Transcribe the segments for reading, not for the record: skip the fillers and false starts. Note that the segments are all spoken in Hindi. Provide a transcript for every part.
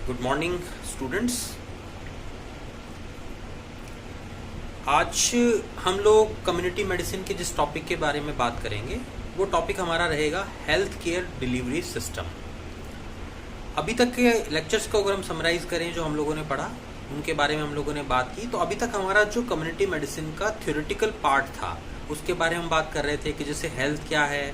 Good morning students. आज हम लोग कम्युनिटी मेडिसिन के जिस टॉपिक के बारे में बात करेंगे वो टॉपिक हमारा रहेगा हेल्थ केयर डिलीवरी सिस्टम। अभी तक के लेक्चर्स को अगर हम समराइज करें जो हम लोगों ने पढ़ा उनके बारे में हम लोगों ने बात की, तो अभी तक हमारा जो कम्युनिटी मेडिसिन का थ्योरेटिकल पार्ट था उसके बारे में हम बात कर रहे थे कि जैसे हेल्थ क्या है,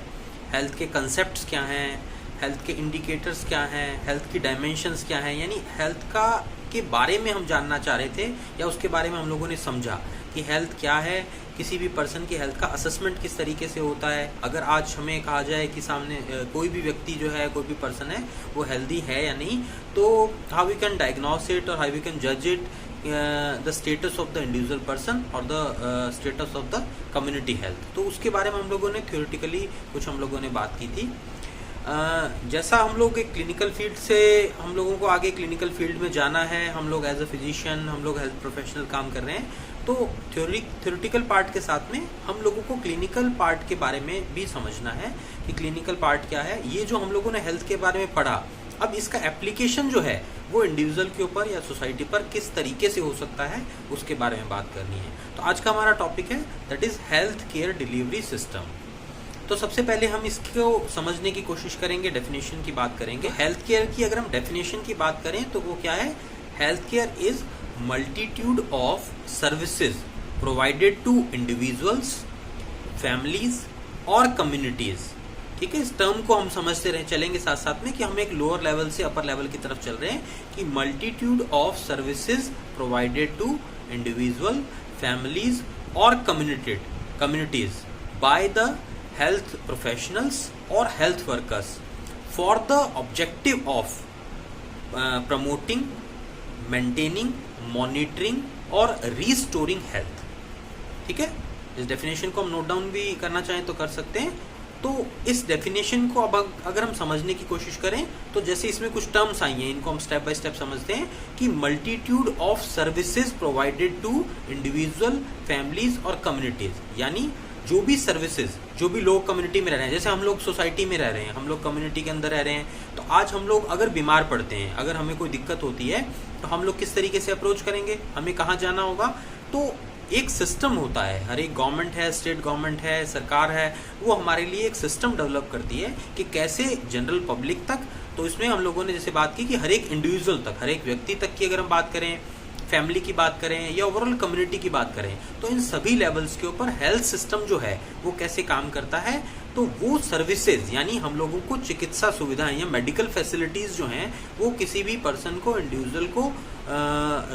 हेल्थ के कंसेप्ट्स क्या हैं, हेल्थ के इंडिकेटर्स क्या हैं, हेल्थ की डायमेंशंस क्या हैं, यानी हेल्थ का के बारे में हम जानना चाह रहे थे या उसके बारे में हम लोगों ने समझा कि हेल्थ क्या है, किसी भी पर्सन की हेल्थ का असेसमेंट किस तरीके से होता है। अगर आज हमें कहा जाए कि सामने कोई भी व्यक्ति जो है, कोई भी पर्सन है वो हेल्दी है या नहीं, तो how we can diagnose it और हाउ वी कैन जज it the status of the individual person और the status of the community health. तो उसके बारे में हम लोगों ने थ्योरेटिकली कुछ हम लोगों ने बात की थी। जैसा हम लोग एक क्लिनिकल फील्ड से हम लोगों को आगे क्लिनिकल फील्ड में जाना है, हम लोग एज अ फिजिशियन, हम लोग हेल्थ प्रोफेशनल काम कर रहे हैं, तो थ्योरेटिकल पार्ट के साथ में हम लोगों को क्लिनिकल पार्ट के बारे में भी समझना है कि क्लिनिकल पार्ट क्या है। ये जो हम लोगों ने हेल्थ के बारे में पढ़ा, अब इसका एप्लीकेशन जो है वो इंडिविजुअल के ऊपर या सोसाइटी पर किस तरीके से हो सकता है उसके बारे में बात करनी है। तो आज का हमारा टॉपिक है that is health care delivery system. तो सबसे पहले हम इसको समझने की कोशिश करेंगे, डेफिनेशन की बात करेंगे। हेल्थ केयर की अगर हम डेफिनेशन की बात करें तो वो क्या है? Health care is multitude of services provided to individuals, families और कम्युनिटीज। ठीक है, इस टर्म को हम समझते रहे चलेंगे साथ साथ में कि हम एक लोअर लेवल से अपर लेवल की तरफ चल रहे हैं कि multitude of services provided to individual, families और communities by the health professionals or health workers for the objective of promoting, maintaining, monitoring और restoring health। ठीक है, इस डेफिनेशन को हम नोट डाउन भी करना चाहें तो कर सकते हैं। तो इस डेफिनेशन को अब अगर हम समझने की कोशिश करें तो जैसे इसमें कुछ टर्म्स आई हैं, इनको हम स्टेप बाय स्टेप समझते हैं कि multitude of services provided to individual, families और कम्युनिटीज, यानी जो भी सर्विसेज, जो भी लोग कम्युनिटी में रह रहे हैं, जैसे हम लोग सोसाइटी में रह रहे हैं, हम लोग कम्युनिटी के अंदर रह रहे हैं, तो आज हम लोग अगर बीमार पड़ते हैं, अगर हमें कोई दिक्कत होती है तो हम लोग किस तरीके से अप्रोच करेंगे, हमें कहाँ जाना होगा। तो एक सिस्टम होता है, हर एक गवर्नमेंट है, स्टेट गवर्नमेंट है, सरकार है, वो हमारे लिए एक सिस्टम डेवलप करती है कि कैसे जनरल पब्लिक तक, तो इसमें हम लोगों ने जैसे बात की कि हर एक इंडिविजुअल तक, हर एक व्यक्ति तक की अगर हम बात करें, फैमिली की बात करें या ओवरऑल कम्युनिटी की बात करें, तो इन सभी लेवल्स के ऊपर हेल्थ सिस्टम जो है वो कैसे काम करता है। तो वो सर्विसेज यानी हम लोगों को चिकित्सा सुविधाएं या मेडिकल फैसिलिटीज जो हैं वो किसी भी पर्सन को, इंडिविजुअल को,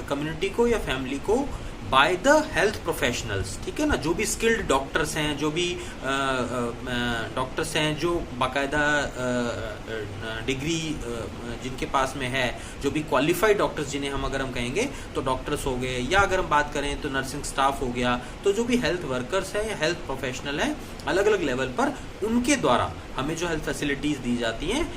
कम्युनिटी को या फैमिली को बाय द हेल्थ प्रोफेशनल्स, ठीक है ना, जो भी स्किल्ड डॉक्टर्स हैं, जो भी डॉक्टर्स हैं जो बाकायदा डिग्री जिनके पास में है, जो भी क्वालिफाइड डॉक्टर्स जिन्हें हम अगर हम कहेंगे तो डॉक्टर्स हो गए, या अगर हम बात करें तो नर्सिंग स्टाफ हो गया, तो जो भी हेल्थ वर्कर्स हैं या हेल्थ प्रोफेशनल हैं अलग अलग लेवल पर, उनके द्वारा हमें जो हेल्थ फैसिलिटीज दी जाती हैं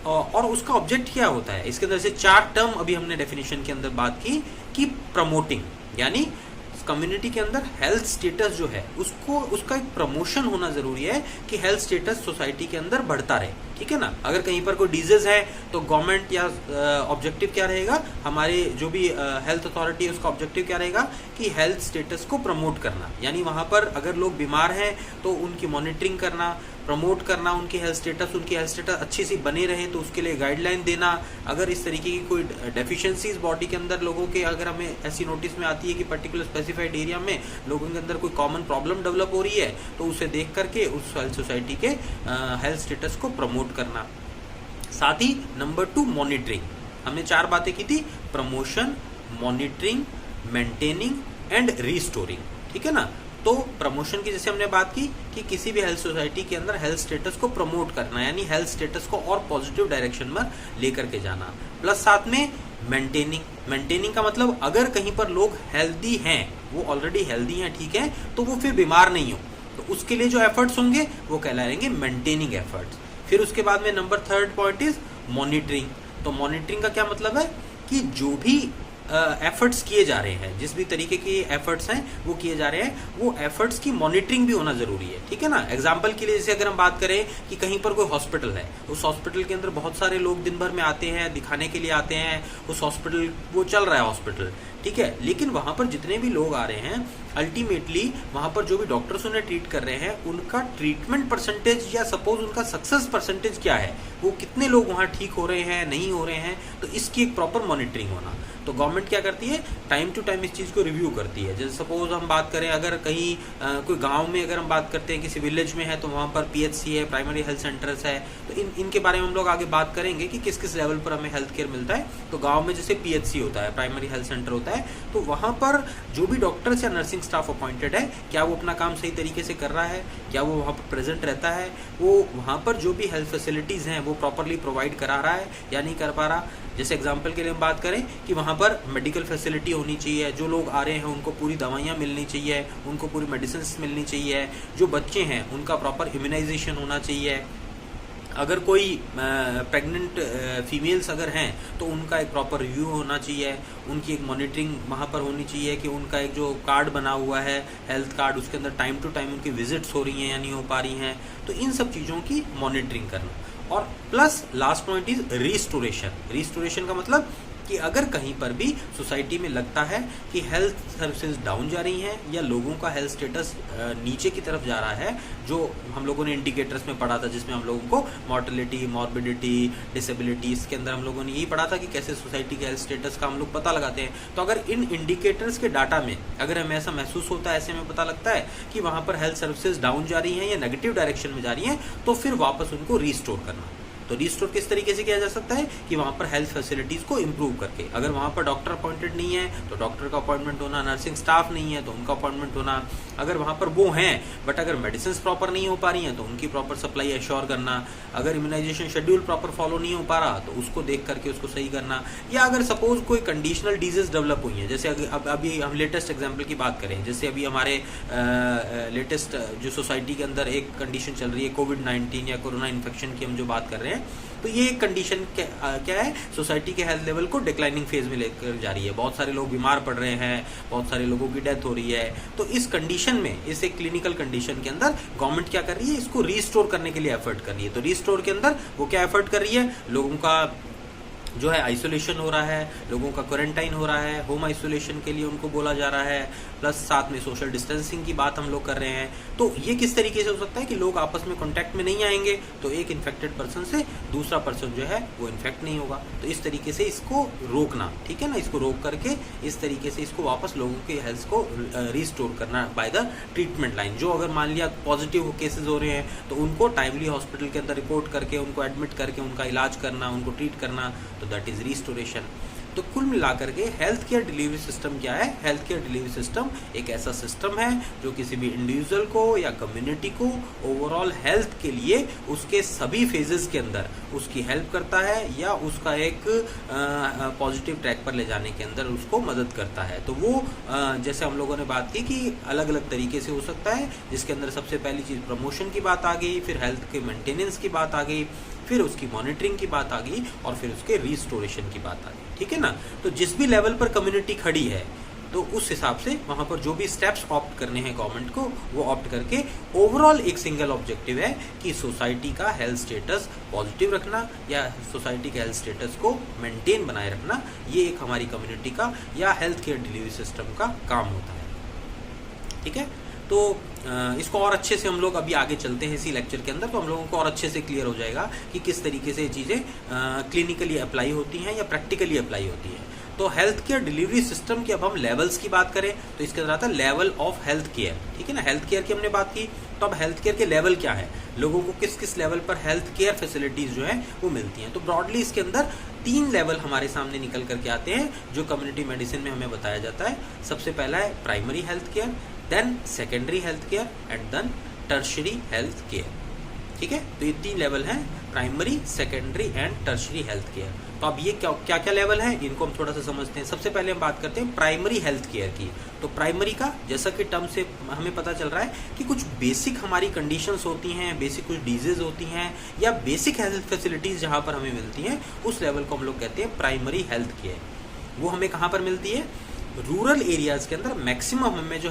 और उसका ऑब्जेक्ट क्या होता है। इसके अंदर से 4 टर्म अभी हमने डेफिनेशन के अंदर बात की कि प्रमोटिंग, यानी कम्युनिटी के अंदर हेल्थ स्टेटस जो है उसको, उसका एक प्रमोशन होना जरूरी है कि हेल्थ स्टेटस सोसाइटी के अंदर बढ़ता रहे। ठीक है ना, अगर कहीं पर कोई डिजीज है तो गवर्नमेंट या ऑब्जेक्टिव क्या रहेगा, हमारे जो भी हेल्थ अथॉरिटी है उसका ऑब्जेक्टिव क्या रहेगा कि हेल्थ स्टेटस को प्रमोट करना, यानी वहां पर अगर लोग बीमार हैं तो उनकी मॉनिटरिंग करना, प्रमोट करना, उनकी हेल्थ स्टेटस अच्छी सी बने रहे तो उसके लिए गाइडलाइन देना। अगर इस तरीके की कोई डेफिशिएंसीज बॉडी के अंदर लोगों के अगर हमें ऐसी नोटिस में आती है कि पर्टिकुलर स्पेसिफाइड एरिया में लोगों के अंदर कोई कॉमन प्रॉब्लम डेवलप हो रही है तो उसे देख करके उस हेल्थ सोसाइटी के हेल्थ स्टेटस को प्रमोट करना। साथ ही नंबर 2 मॉनिटरिंग, हमने 4 बातें की थी, promotion, monitoring, maintaining and restoring. ठीक है ना, तो प्रमोशन की जैसे हमने बात की कि किसी भी हेल्थ सोसाइटी के अंदर हेल्थ स्टेटस को प्रमोट करना, यानी हेल्थ स्टेटस को और पॉजिटिव डायरेक्शन में लेकर के जाना। प्लस साथ में मेंटेनिंग का मतलब अगर कहीं पर लोग हेल्दी हैं, वो ऑलरेडी हेल्दी हैं, ठीक है, तो वो फिर बीमार नहीं हो, तो उसके लिए जो एफर्ट्स होंगे वो कहलाएंगे मेंटेनिंग एफर्ट्स। फिर उसके बाद में number 3rd point is monitoring. तो मॉनिटरिंग का क्या मतलब है कि जो भी एफर्ट्स किए जा रहे हैं, जिस भी तरीके के एफर्ट्स हैं वो किए जा रहे हैं, वो एफर्ट्स की मॉनिटरिंग भी होना जरूरी है, ठीक है ना। एग्जांपल के लिए जैसे अगर हम बात करें कि कहीं पर कोई हॉस्पिटल है, उस हॉस्पिटल के अंदर बहुत सारे लोग दिन भर में आते हैं, दिखाने के लिए आते हैं, उस हॉस्पिटल वो चल रहा है हॉस्पिटल, ठीक है, लेकिन वहां पर जितने भी लोग आ रहे हैं अल्टीमेटली वहां पर जो भी डॉक्टर्स उन्हें ट्रीट कर रहे हैं उनका ट्रीटमेंट परसेंटेज या सपोज उनका सक्सेस परसेंटेज क्या है, वो कितने लोग वहां ठीक हो रहे हैं, नहीं हो रहे हैं, तो इसकी एक प्रॉपर मॉनिटरिंग होना। तो गवर्नमेंट क्या करती है, टाइम टू टाइम इस चीज़ को रिव्यू करती है। जैसे सपोज हम बात करें अगर कहीं कोई गांव में अगर हम बात करते हैं किसी विलेज में है तो वहाँ पर पीएचसी है, प्राइमरी हेल्थ सेंटर्स है, तो इनके बारे में हम लोग आगे बात करेंगे कि किस किस लेवल पर हमें हेल्थ केयर मिलता है। तो गाँव में जैसे पीएचसी होता है, प्राइमरी हेल्थ सेंटर होता है, तो वहाँ पर जो भी डॉक्टर्स या नर्सिंग स्टाफ अपॉइंटेड है, क्या वो अपना काम सही तरीके से कर रहा है, क्या वो वहाँ पर प्रेजेंट रहता है, वो वहाँ पर जो भी हेल्थ फैसिलिटीज़ हैं वो प्रॉपरली प्रोवाइड करा रहा है या नहीं कर पा रहा। जैसे एग्जांपल के लिए हम बात करें कि वहाँ पर मेडिकल फैसिलिटी होनी चाहिए, जो लोग आ रहे हैं उनको पूरी दवाइयाँ मिलनी चाहिए, उनको पूरी मेडिसिन मिलनी चाहिए, जो बच्चे हैं उनका प्रॉपर इम्यूनाइजेशन होना चाहिए, अगर कोई प्रेग्नेंट फीमेल्स अगर हैं तो उनका एक प्रॉपर रिव्यू होना चाहिए, उनकी एक मॉनिटरिंग वहाँ पर होनी चाहिए कि उनका एक जो कार्ड बना हुआ है हेल्थ कार्ड, उसके अंदर टाइम टू टाइम उनकी विजिट्स हो रही हैं या नहीं हो पा रही हैं, तो इन सब चीज़ों की मॉनिटरिंग करना। और plus last point is restoration. Restoration का मतलब कि अगर कहीं पर भी सोसाइटी में लगता है कि हेल्थ सर्विसेज डाउन जा रही हैं या लोगों का हेल्थ स्टेटस नीचे की तरफ जा रहा है, जो हम लोगों ने इंडिकेटर्स में पढ़ा था जिसमें हम लोगों को मॉर्टेलिटी, मॉर्बिडिटी, डिसेबिलिटी, इसके अंदर हम लोगों ने यही पढ़ा था कि कैसे सोसाइटी के हेल्थ स्टेटस का हम लोग पता लगाते हैं। तो अगर इन इंडिकेटर्स के डाटा में अगर हमें ऐसा महसूस होता है, ऐसे में पता लगता है कि वहाँ पर हेल्थ सर्विसेज डाउन जा रही हैं या नेगेटिव डायरेक्शन में जा रही हैं, तो फिर वापस उनको रिस्टोर करना। तो रिस्टोर किस तरीके से किया जा सकता है कि वहाँ पर हेल्थ फैसिलिटीज़ को इम्प्रूव करके, अगर वहाँ पर डॉक्टर अपॉइंटेड नहीं है तो डॉक्टर का अपॉइंटमेंट होना, नर्सिंग स्टाफ नहीं है तो उनका अपॉइंटमेंट होना, अगर वहाँ पर वो हैं बट अगर मेडिसिन प्रॉपर नहीं हो पा रही हैं तो उनकी प्रॉपर सप्लाई एश्योर करना, अगर इम्यूनाइजेशन शेड्यूल प्रॉपर फॉलो नहीं हो पा रहा तो उसको देख करके उसको सही करना, या अगर सपोज कोई कंडीशनल डिजीज डेवलप हुई है, जैसे अभी हम लेटेस्ट एग्जाम्पल की बात करें, जैसे अभी हमारे लेटेस्ट जो सोसाइटी के अंदर एक कंडीशन चल रही है कोविड-19 या कोरोना इन्फेक्शन की हम जो बात कर रहे हैं, तो ये एक कंडीशन क्या है, सोसाइटी के हेल्थ लेवल को डिक्लाइनिंग फेज में लेकर जा रही है, बहुत सारे लोग बीमार पड़ रहे हैं, बहुत सारे लोगों की डेथ हो रही है। तो इस कंडीशन में, इस एक क्लिनिकल कंडीशन के अंदर गवर्नमेंट क्या कर रही है, इसको रीस्टोर करने के लिए एफर्ट कर रही है। तो रीस्टोर के अंदर वो क्या एफर्ट कर रही है, लोगों का जो है आइसोलेशन हो रहा है, लोगों का क्वारंटाइन हो रहा है, होम आइसोलेशन के लिए उनको बोला जा रहा है, प्लस साथ में सोशल डिस्टेंसिंग की बात हम लोग कर रहे हैं। तो ये किस तरीके से हो सकता है कि लोग आपस में कांटेक्ट में नहीं आएंगे तो एक इन्फेक्टेड पर्सन से दूसरा पर्सन जो है वो इन्फेक्ट नहीं होगा। तो इस तरीके से इसको रोकना, ठीक है ना, इसको रोक करके इस तरीके से इसको वापस लोगों के हेल्थ को रिस्टोर करना बाय द ट्रीटमेंट लाइन। जो अगर मान लिया पॉजिटिव केसेस हो रहे हैं तो उनको टाइमली हॉस्पिटल के अंदर रिपोर्ट करके उनको एडमिट करके उनका इलाज करना, उनको ट्रीट करना, तो दैट इज रिस्टोरेशन। तो कुल मिलाकर के हेल्थ केयर डिलीवरी सिस्टम क्या है, हेल्थ केयर डिलीवरी सिस्टम एक ऐसा सिस्टम है जो किसी भी इंडिविजुअल को या कम्युनिटी को ओवरऑल हेल्थ के लिए उसके सभी फेजेस के अंदर उसकी हेल्प करता है या उसका एक पॉजिटिव ट्रैक पर ले जाने के अंदर उसको मदद करता है। तो वो जैसे हम लोगों ने बात की कि अलग अलग तरीके से हो सकता है, जिसके अंदर सबसे पहली चीज़ प्रमोशन की बात आ गई, फिर हेल्थ के मेंटेनेंस की बात आ गई, फिर उसकी मॉनिटरिंग की बात आ गई और फिर उसके रिस्टोरेशन की बात आ गई, ठीक है ना। तो जिस भी लेवल पर कम्युनिटी खड़ी है तो उस हिसाब से वहां पर जो भी स्टेप्स ऑप्ट करने हैं गवर्नमेंट को वो ऑप्ट करके ओवरऑल एक सिंगल ऑब्जेक्टिव है कि सोसाइटी का हेल्थ स्टेटस पॉजिटिव रखना या सोसाइटी के हेल्थ स्टेटस को मेंटेन बनाए रखना, ये एक हमारी कम्युनिटी का या हेल्थ केयर डिलीवरी सिस्टम का काम होता है, ठीक है। तो इसको और अच्छे से हम लोग अभी आगे चलते हैं इसी लेक्चर के अंदर, तो हम लोगों को और अच्छे से क्लियर हो जाएगा कि किस तरीके से ये चीज़ें क्लिनिकली अप्लाई होती हैं या प्रैक्टिकली अप्लाई होती हैं। तो हेल्थ केयर डिलीवरी सिस्टम की अब हम लेवल्स की बात करें तो इसके अंदर आता है लेवल ऑफ हेल्थ केयर, ठीक है ना। हेल्थ केयर की हमने बात की, तो अब हेल्थ केयर के लेवल क्या है, लोगों को किस किस लेवल पर हेल्थ केयर फैसिलिटीज जो है वो मिलती हैं। तो ब्रॉडली इसके अंदर 3 लेवल हमारे सामने निकल करके आते हैं जो कम्युनिटी मेडिसिन में हमें बताया जाता है। सबसे पहला है primary health care, then secondary health care and then tertiary health care, ठीक है। तो ये 3 लेवल हैं, primary, secondary and tertiary health care. तो अब ये क्या क्या लेवल है इनको हम थोड़ा सा समझते हैं। सबसे पहले हम बात करते हैं प्राइमरी हेल्थ केयर की। तो प्राइमरी का जैसा कि टर्म से हमें पता चल रहा है कि कुछ बेसिक हमारी कंडीशंस होती हैं, बेसिक कुछ डिजीज होती हैं या बेसिक हेल्थ फैसिलिटीज जहां पर हमें मिलती हैं, उस लेवल को हम लोग कहते हैं प्राइमरी हेल्थ केयर। वो हमें कहाँ पर मिलती है? रूरल एरियाज़ के अंदर मैक्सिमम हमें जो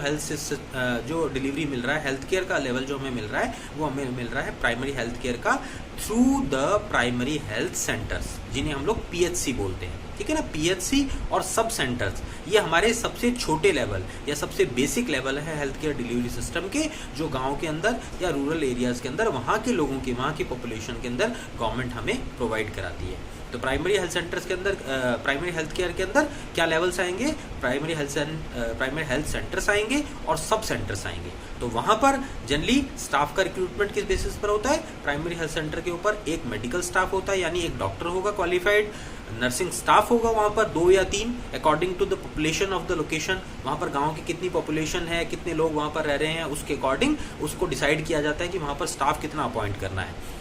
जो डिलीवरी मिल रहा है, हेल्थ केयर का लेवल जो हमें मिल रहा है, वो हमें मिल रहा है प्राइमरी हेल्थ केयर का through the primary health centres, जिन्हें हम लोग पीएचसी बोलते हैं। ठीक है ना, पीएचसी और सब सेंटर्स, ये हमारे सबसे छोटे लेवल या सबसे बेसिक लेवल है हेल्थ केयर डिलीवरी सिस्टम के, जो गांव के अंदर या रूरल एरियाज़ के अंदर वहाँ के लोगों के, वहाँ की पॉपुलेशन के अंदर गवर्नमेंट हमें प्रोवाइड कराती है। तो प्राइमरी हेल्थ सेंटर्स के अंदर, प्राइमरी हेल्थ केयर के अंदर क्या लेवल्स आएंगे? प्राइमरी हेल्थ सेंटर्स आएंगे और सब सेंटर्स आएंगे। तो वहाँ पर जनरली स्टाफ का रिक्रूटमेंट किस बेसिस पर होता है? प्राइमरी हेल्थ सेंटर के ऊपर एक मेडिकल स्टाफ होता है, यानी एक डॉक्टर होगा क्वालिफाइड, नर्सिंग स्टाफ होगा वहाँ पर 2 या 3 according to the population of the location. वहाँ पर गांव की कितनी पॉपुलेशन है, कितने लोग वहाँ पर रह रहे हैं, उसके अकॉर्डिंग उसको डिसाइड किया जाता है कि वहाँ पर स्टाफ कितना अपॉइंट करना है।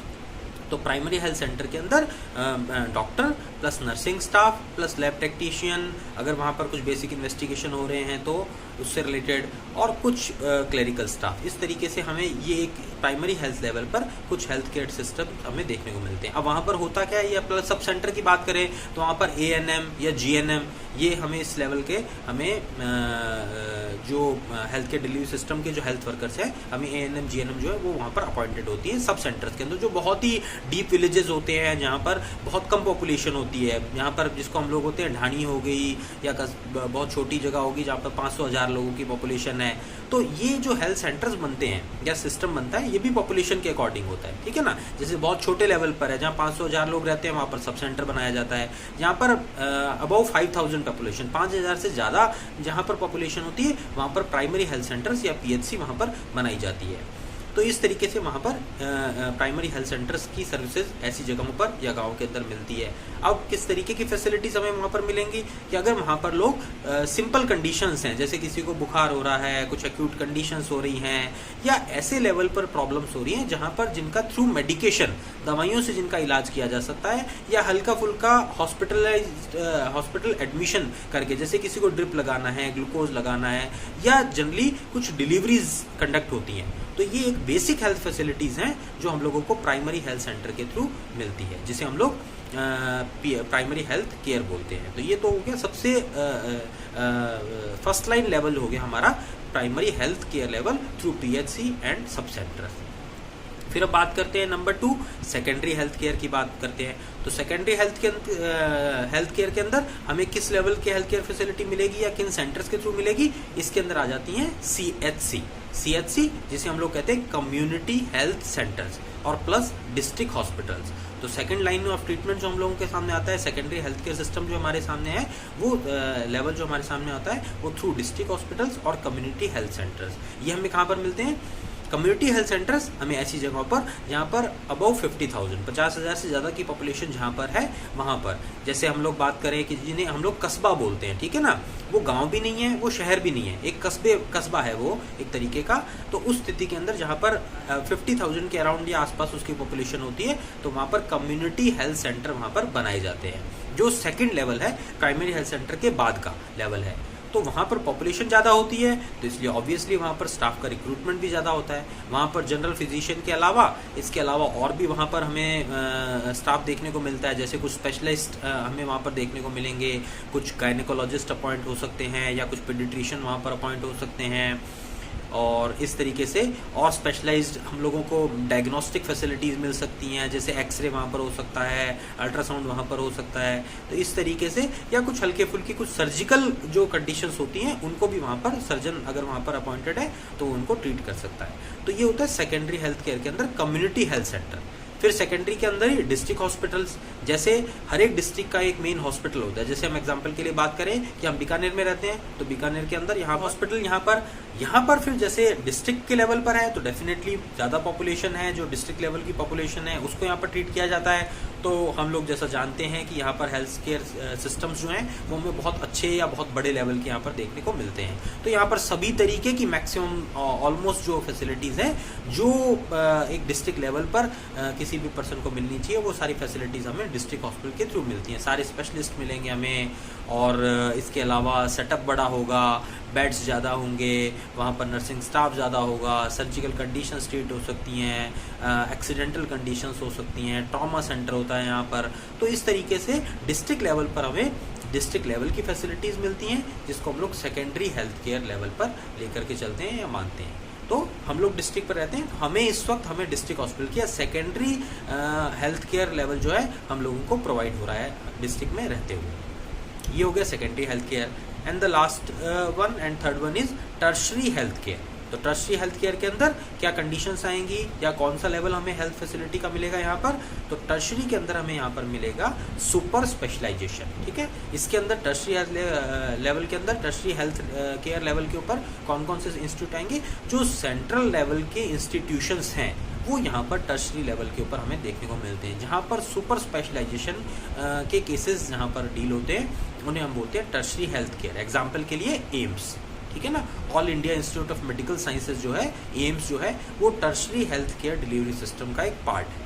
तो प्राइमरी हेल्थ सेंटर के अंदर doctor plus nursing staff plus lab technician, अगर वहाँ पर कुछ बेसिक इन्वेस्टिगेशन हो रहे हैं तो उससे रिलेटेड, और कुछ क्लरिकल स्टाफ। इस तरीके से हमें ये एक प्राइमरी हेल्थ लेवल पर कुछ हेल्थ केयर सिस्टम हमें देखने को मिलते हैं। अब वहाँ पर होता क्या है, या प्लस सब सेंटर की बात करें तो वहाँ पर ANM या GNM, ये हमें इस लेवल के हमें जो हेल्थ केयर डिलीवरी सिस्टम के जो हेल्थ वर्कर्स हैं, हमें ANM GNM जो है वो वहाँ पर अपॉइंटेड होती है सब सेंटर्स के अंदर, जो बहुत ही डीप विलेजेस होते हैं, जहाँ पर बहुत कम पॉपुलेशन होती है। यहाँ पर जिसको हम लोग होते हैं ढाणी हो गई, या बहुत छोटी जगह होगी जहाँ पर 500,000 लोगों की पॉपुलेशन है। तो ये जो हेल्थ सेंटर्स बनते हैं या सिस्टम बनता है, ये भी पॉपुलेशन के अकॉर्डिंग होता है। ठीक है ना, जैसे बहुत छोटे लेवल पर है, जहाँ 500,000 लोग रहते हैं, वहाँ पर सब सेंटर बनाया जाता है। जहाँ पर अबव 5,000 पॉपुलेशन, 5,000 से ज़्यादा जहाँ पर पॉपुलेशन होती है, वहाँ पर प्राइमरी हेल्थ सेंटर्स या PHC वहाँ पर बनाई जाती है। तो इस तरीके से वहाँ पर प्राइमरी हेल्थ सेंटर्स की सर्विसेज ऐसी जगहों पर या गाँव के अंदर मिलती है। अब किस तरीके की फैसिलिटीज़ हमें वहाँ पर मिलेंगी कि अगर वहाँ पर लोग सिंपल कंडीशंस हैं, जैसे किसी को बुखार हो रहा है, कुछ एक्यूट कंडीशंस हो रही हैं, या ऐसे लेवल पर प्रॉब्लम्स हो रही हैं जहाँ पर जिनका थ्रू मेडिकेशन, दवाइयों से जिनका इलाज किया जा सकता है, या हल्का फुल्का हॉस्पिटल एडमिशन करके, जैसे किसी को ड्रिप लगाना है, ग्लूकोज लगाना है, या जनरली कुछ डिलीवरीज कंडक्ट होती हैं। तो ये एक बेसिक हेल्थ फैसिलिटीज़ हैं जो हम लोगों को प्राइमरी हेल्थ सेंटर के थ्रू मिलती है, जिसे हम लोग प्राइमरी हेल्थ केयर बोलते हैं। तो ये तो हो गया सबसे फर्स्ट लाइन लेवल हो गया हमारा primary health care level through PHC and sub centre. फिर अब बात करते हैं नंबर 2, सेकेंडरी हेल्थ केयर की बात करते हैं। तो सेकेंडरी हेल्थ केयर के अंदर हमें किस लेवल की हेल्थ केयर फैसिलिटी मिलेगी या किन सेंटर्स के थ्रू मिलेगी? इसके अंदर आ जाती हैं CHC, जिसे हम लोग कहते हैं कम्युनिटी हेल्थ सेंटर्स, और प्लस डिस्ट्रिक्ट हॉस्पिटल्स। तो सेकंड लाइन ऑफ ट्रीटमेंट जो हम लोगों के सामने आता है, सेकेंडरी हेल्थ केयर सिस्टम जो हमारे सामने है, वो लेवल जो हमारे सामने आता है वो थ्रू डिस्ट्रिक्ट हॉस्पिटल्स और कम्युनिटी हेल्थ सेंटर्स। ये हमें कहाँ पर मिलते हैं? कम्युनिटी हेल्थ सेंटर्स हमें ऐसी जगहों पर जहाँ पर अबव 50,000 से ज़्यादा की पॉपुलेशन जहाँ पर है, वहाँ पर, जैसे हम लोग बात करें कि जिन्हें हम लोग कस्बा बोलते हैं, ठीक है ना, वो गांव भी नहीं है, वो शहर भी नहीं है, एक कस्बा है वो एक तरीके का। तो उस स्थिति के अंदर जहाँ पर 50,000 के अराउंड या आसपास उसकी पॉपुलेशन होती है, तो वहाँ पर कम्युनिटी हेल्थ सेंटर वहाँ पर बनाए जाते हैं, जो सेकेंड लेवल है, प्राइमरी हेल्थ सेंटर के बाद का लेवल है। तो वहाँ पर पॉपुलेशन ज़्यादा होती है, तो इसलिए ऑब्वियसली वहाँ पर स्टाफ का रिक्रूटमेंट भी ज़्यादा होता है। वहाँ पर जनरल फिजिशियन के अलावा, इसके अलावा और भी वहाँ पर हमें स्टाफ देखने को मिलता है, जैसे कुछ स्पेशलिस्ट हमें वहाँ पर देखने को मिलेंगे, कुछ गायनेकोलॉजिस्ट अपॉइंट हो सकते हैं, या कुछ पीडियाट्रिशियन वहाँ पर अपॉइंट हो सकते हैं, और इस तरीके से और स्पेशलाइज्ड हम लोगों को डायग्नोस्टिक फैसिलिटीज़ मिल सकती हैं, जैसे एक्सरे वहाँ पर हो सकता है, अल्ट्रासाउंड वहाँ पर हो सकता है। तो इस तरीके से, या कुछ हल्के फुल्की कुछ सर्जिकल जो कंडीशंस होती हैं, उनको भी वहाँ पर सर्जन अगर वहाँ पर अपॉइंटेड है तो उनको ट्रीट कर सकता है। तो ये होता है सेकेंडरी हेल्थ केयर के अंदर कम्युनिटी हेल्थ सेंटर। फिर सेकेंडरी के अंदर ही डिस्ट्रिक्ट हॉस्पिटल्स, जैसे हर एक डिस्ट्रिक्ट का एक मेन हॉस्पिटल होता है। जैसे हम एग्जांपल के लिए बात करें कि हम बीकानेर में रहते हैं, तो बीकानेर के अंदर यहाँ हॉस्पिटल, यहाँ पर फिर जैसे डिस्ट्रिक्ट के लेवल पर है तो डेफिनेटली ज़्यादा पॉपुलेशन है, जो डिस्ट्रिक्ट लेवल की पॉपुलेशन है उसको यहाँ पर ट्रीट किया जाता है। तो हम लोग जैसा जानते हैं कि यहाँ पर हेल्थ केयर सिस्टम्स जो हैं वो हमें बहुत अच्छे या बहुत बड़े लेवल के यहाँ पर देखने को मिलते हैं। तो यहाँ पर सभी तरीके की मैक्सिमम ऑलमोस्ट जो फैसिलिटीज़ हैं जो एक डिस्ट्रिक्ट लेवल पर किसी भी पर्सन को मिलनी चाहिए, वो सारी फैसिलिटीज़ हमें डिस्ट्रिक्ट हॉस्पिटल के थ्रू मिलती हैं। सारे स्पेशलिस्ट मिलेंगे हमें, और इसके अलावा सेटअप बड़ा होगा, बेड्स ज़्यादा होंगे, वहाँ पर नर्सिंग स्टाफ ज़्यादा होगा, सर्जिकल कंडीशंस ट्रीट हो सकती हैं, एक्सीडेंटल कंडीशंस हो सकती हैं, ट्रॉमा सेंटर होता है यहाँ पर। तो इस तरीके से डिस्ट्रिक्ट लेवल पर हमें डिस्ट्रिक्ट लेवल की फैसिलिटीज़ मिलती हैं, जिसको हम लोग सेकेंडरी हेल्थ केयर लेवल पर लेकर के चलते हैं या मानते हैं। तो हम लोग डिस्ट्रिक्ट पर रहते हैं, तो हमें इस वक्त हमें डिस्ट्रिक्ट हॉस्पिटल या सेकेंडरी हेल्थ केयर लेवल जो है हम लोगों को प्रोवाइड हो रहा है डिस्ट्रिक्ट में रहते हुए। ये हो गया secondary health care. And the last one and third one is tertiary health care. तो टर्शरी हेल्थ केयर के अंदर क्या कंडीशंस आएंगी या कौन सा लेवल हमें हेल्थ फैसिलिटी का मिलेगा यहाँ पर? तो टर्शरी के अंदर हमें यहाँ पर मिलेगा सुपर स्पेशलाइजेशन। ठीक है, इसके अंदर टर्शरी लेवल के अंदर टर्शरी हेल्थ केयर लेवल के ऊपर कौन कौन से इंस्टीट्यूट आएंगे? जो सेंट्रल लेवल के इंस्टीट्यूशंस हैं वो यहाँ पर टर्शरी लेवल के ऊपर हमें देखने को मिलते हैं, जहाँ पर सुपर स्पेशलाइजेशन के केसेस जहाँ पर डील होते हैं उन्हें हम बोलते हैं टर्शरी हेल्थ केयर। एग्जाम्पल के लिए एम्स, ठीक है ना, all India institute of medical sciences जो है, एम्स जो है, वो tertiary health care delivery system का एक पार्ट है।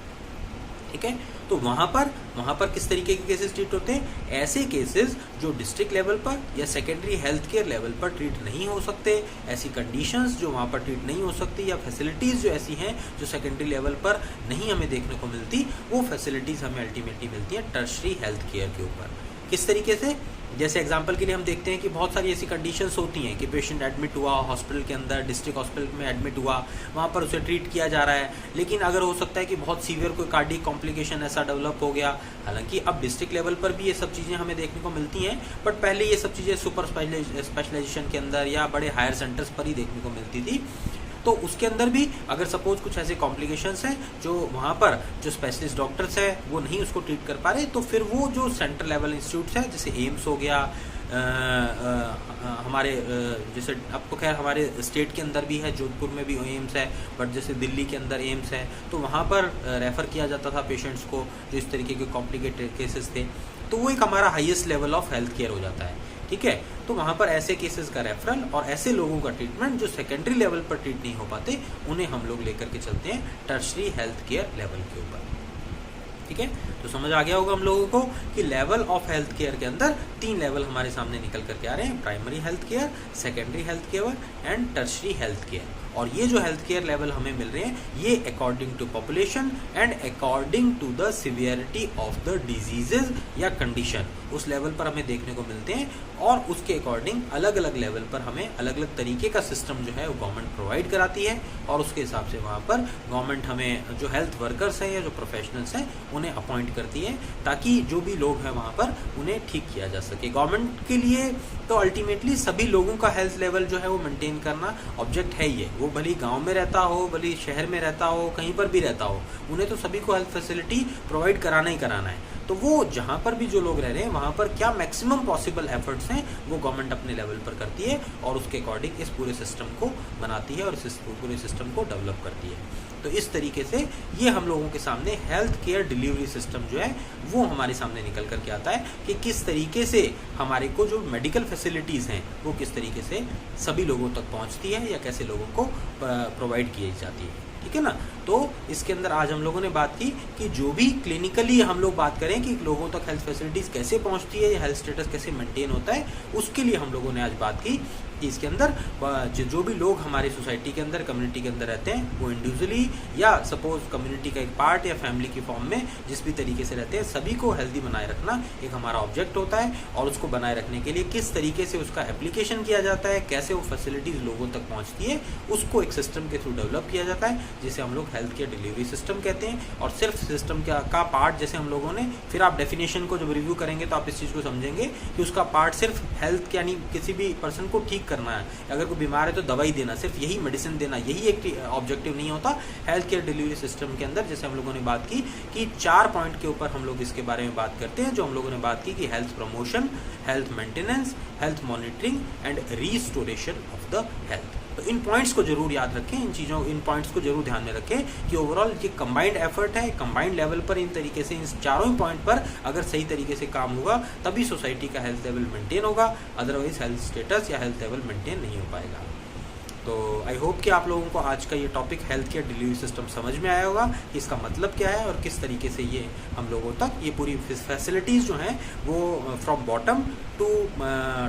ठीक है, तो वहाँ पर किस तरीके के केसेस ट्रीट होते हैं? ऐसे केसेस जो डिस्ट्रिक्ट लेवल पर या सेकेंडरी हेल्थ केयर लेवल पर ट्रीट नहीं हो सकते, ऐसी कंडीशंस जो वहाँ पर ट्रीट नहीं हो सकती, या फैसिलिटीज़ जो ऐसी हैं जो सेकेंडरी लेवल पर नहीं हमें देखने को मिलती, वो फैसिलिटीज़ हमें अल्टीमेटली मिलती हैं टर्शरी हेल्थ केयर के ऊपर। किस तरीके से? जैसे एग्जांपल के लिए हम देखते हैं कि बहुत सारी ऐसी कंडीशंस होती हैं कि पेशेंट एडमिट हुआ हॉस्पिटल के अंदर, डिस्ट्रिक्ट हॉस्पिटल में एडमिट हुआ, वहाँ पर उसे ट्रीट किया जा रहा है, लेकिन अगर हो सकता है कि बहुत सीवियर कोई कार्डियक कॉम्प्लिकेशन ऐसा डेवलप हो गया। हालांकि अब डिस्ट्रिक्ट लेवल पर भी ये सब चीज़ें हमें देखने को मिलती हैं, बट पहले ये सब चीज़ें सुपर स्पेशलाइजेशन के अंदर या बड़े हायर सेंटर्स पर ही देखने को मिलती थी। तो उसके अंदर भी अगर सपोज कुछ ऐसे कॉम्प्लिकेशंस हैं जो वहाँ पर जो स्पेशलिस्ट डॉक्टर्स हैं वो नहीं उसको ट्रीट कर पा रहे, तो फिर वो जो सेंट्रल लेवल इंस्टीट्यूट्स हैं जैसे एम्स हो गया, हमारे जैसे अब तो खैर हमारे स्टेट के अंदर भी है, जोधपुर में भी एम्स है, बट जैसे दिल्ली के अंदर एम्स है, तो वहाँ पर रेफ़र किया जाता था पेशेंट्स को जो इस तरीके के कॉम्प्लिकेटेड केसेस थे। तो वो एक हमारा highest level of health care हो जाता है। ठीक है, तो वहाँ पर ऐसे केसेस का रेफरल और ऐसे लोगों का ट्रीटमेंट जो सेकेंडरी लेवल पर ट्रीट नहीं हो पाते, उन्हें हम लोग लेकर के चलते हैं टर्शरी हेल्थ केयर लेवल के ऊपर। ठीक है, तो समझ आ गया होगा हम लोगों को कि लेवल ऑफ हेल्थ केयर के अंदर 3 लेवल हमारे सामने निकल करके आ रहे हैं, primary health care, secondary health care and tertiary health care. और ये जो हेल्थ केयर लेवल हमें मिल रहे हैं ये according to population and according to the severity of the diseases या कंडीशन, उस लेवल पर हमें देखने को मिलते हैं, और उसके अकॉर्डिंग अलग अलग लेवल पर हमें अलग अलग तरीके का सिस्टम जो है वो गवर्नमेंट प्रोवाइड कराती है, और उसके हिसाब से वहाँ पर गवर्नमेंट हमें जो हेल्थ वर्कर्स हैं या जो प्रोफेशनल्स हैं उन्हें अपॉइंट करती है, ताकि जो भी लोग हैं वहाँ पर उन्हें ठीक किया जा सके। गवर्नमेंट के लिए तो अल्टीमेटली सभी लोगों का हेल्थ लेवल जो है वो मेंटेन करना ऑब्जेक्ट है ही है, वो भले गांव में रहता हो, भले शहर में रहता हो, कहीं पर भी रहता हो, उन्हें तो सभी को हेल्थ फैसिलिटी प्रोवाइड कराना ही कराना है। तो वो जहाँ पर भी जो लोग रह रहे हैं वहाँ पर क्या मैक्सिमम पॉसिबल एफर्ट्स हैं वो गवर्नमेंट अपने लेवल पर करती है, और उसके अकॉर्डिंग इस पूरे सिस्टम को बनाती है और इस पूरे सिस्टम को डेवलप करती है। तो इस तरीके से ये हम लोगों के सामने हेल्थ केयर डिलीवरी सिस्टम जो है वो हमारे सामने निकल करके आता है कि किस तरीके से हमारे को जो मेडिकल फैसिलिटीज़ हैं वो किस तरीके से सभी लोगों तक पहुंचती है या कैसे लोगों को प्रोवाइड की जाती है। ठीक है ना, तो इसके अंदर आज हम लोगों ने बात की कि जो भी क्लिनिकली हम लोग बात करें कि लोगों तक हेल्थ फैसिलिटीज़ कैसे पहुंचती है या हेल्थ स्टेटस कैसे मेंटेन होता है, उसके लिए हम लोगों ने आज बात की कि इसके अंदर जो भी लोग हमारी सोसाइटी के अंदर, कम्युनिटी के अंदर रहते हैं, वो इंडिविजुअली या सपोज कम्युनिटी का एक पार्ट या फैमिली की फॉर्म में जिस भी तरीके से रहते हैं, सभी को हेल्दी बनाए रखना एक हमारा ऑब्जेक्ट होता है, और उसको बनाए रखने के लिए किस तरीके से उसका एप्लीकेशन किया जाता है, कैसे वो फैसिलिटीज़ लोगों तक पहुँचती है, उसको एक सिस्टम के थ्रू डेवलप किया जाता है, जिसे हम लोग हेल्थ केयर डिलीवरी सिस्टम कहते हैं। और सिर्फ सिस्टम का पार्ट जैसे हम लोगों ने, फिर आप डेफिनेशन को जब रिव्यू करेंगे तो आप इस चीज़ को समझेंगे कि उसका पार्ट सिर्फ हेल्थ यानी किसी भी पर्सन को ठीक करना है, अगर कोई बीमार है तो दवाई देना, सिर्फ यही मेडिसिन देना, यही एक ऑब्जेक्टिव नहीं होता। हेल्थ केयर डिलीवरी सिस्टम के अंदर जैसे हम लोगों ने बात की कि 4 पॉइंट के ऊपर हम लोग इसके बारे में बात करते हैं, जो हम लोगों ने बात की कि health promotion, health maintenance, health monitoring and restoration of the health. तो इन पॉइंट्स को जरूर याद रखें, इन पॉइंट्स को जरूर ध्यान में रखें कि ओवरऑल ये कंबाइंड एफर्ट है, कंबाइंड लेवल पर इन तरीके से इन चारों पॉइंट पर अगर सही तरीके से काम होगा तभी सोसाइटी का हेल्थ लेवल मेंटेन होगा, अदरवाइज हेल्थ स्टेटस या हेल्थ लेवल मेंटेन नहीं हो पाएगा। तो आई होप कि आप लोगों को आज का ये topic health care delivery system समझ में आया होगा कि इसका मतलब क्या है और किस तरीके से ये हम लोगों तक ये पूरी फैसिलिटीज़ जो हैं वो फ्रॉम बॉटम टू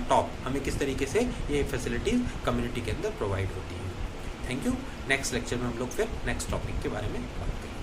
टॉप हमें किस तरीके से ये फैसिलिटीज़ कम्युनिटी के अंदर प्रोवाइड होती हैं। Thank you. नेक्स्ट लेक्चर में हम लोग फिर नेक्स्ट टॉपिक के बारे में बात करेंगे।